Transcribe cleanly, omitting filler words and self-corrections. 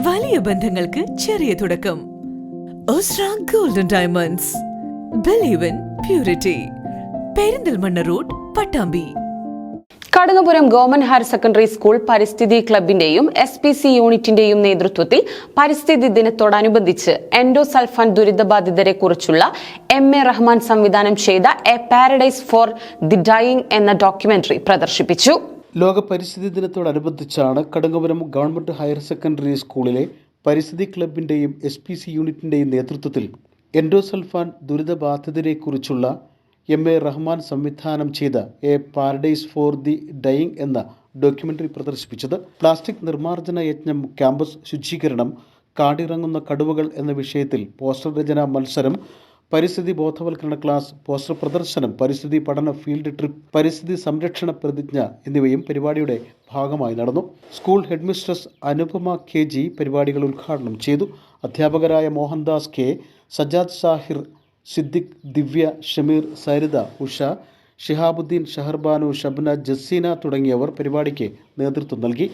വലിയ ബന്ധങ്ങൾക്ക് ചെറിയ തുടക്കം. ഒസ്ര golden diamonds. Believe in purity. Perinthalmanna road, Pattambi. Kadangapuram government higher secondary school പരിസ്ഥിതി ക്ലബിന്റെയും SPC യൂണിറ്റിന്റെയും നേതൃത്വത്തിൽ പരിസ്ഥിതി ദിനത്തോടനുബന്ധിച്ച് എൻഡോസൾഫാൻ ദുരിതബാധിതരെ കുറിച്ചുള്ള MA റഹ്മാൻ സംവിധാനം ചെയ്ത a paradise for the dying എന്ന ഡോക്യുമെന്ററി പ്രദർശിപ്പിച്ചു. ലോക പരിസ്ഥിതി ദിനത്തോടനുബന്ധിച്ചാണ് കടങ്ങപുരം ഗവൺമെന്റ് ഹയർ സെക്കൻഡറി സ്കൂളിലെ പരിസ്ഥിതി ക്ലബിന്റെയും SPC യൂണിറ്റിന്റെയും നേതൃത്വത്തിൽ എൻഡോസൾഫാൻ ദുരിതബാധിതരെക്കുറിച്ചുള്ള MA റഹ്മാൻ സംവിധാനം ചെയ്ത a paradise for the dying എന്ന ഡോക്യുമെന്ററി പ്രദർശിപ്പിച്ചത്. പ്ലാസ്റ്റിക് നിർമ്മാർജ്ജന യജ്ഞം, ക്യാമ്പസ് ശുചീകരണം, കാടിറങ്ങുന്ന കടുവകൾ എന്ന വിഷയത്തിൽ പോസ്റ്റർ രചനാ മത്സരം, പരിസ്ഥിതി ബോധവൽക്കരണ ക്ലാസ്, പോസ്റ്റർ പ്രദർശനം, പരിസ്ഥിതി പഠന ഫീൽഡ് ട്രിപ്പ്, പരിസ്ഥിതി സംരക്ഷണ പ്രതിജ്ഞ എന്നിവയും പരിപാടിയുടെ ഭാഗമായി നടന്നു. സ്കൂൾ ഹെഡ്മിസ്ട്രസ് അനുപമ KG പരിപാടികൾ ഉദ്ഘാടനം ചെയ്തു. അധ്യാപകരായ മോഹൻദാസ് K, സജാദ് സാഹിർ, സിദ്ദിഖ്, ദിവ്യ, ഷമീർ, സരിത, ഉഷ, ഷിഹാബുദ്ദീൻ, ഷഹർബാനു, ഷബ്ന, ജസീന തുടങ്ങിയവർ പരിപാടിക്ക് നേതൃത്വം നൽകി.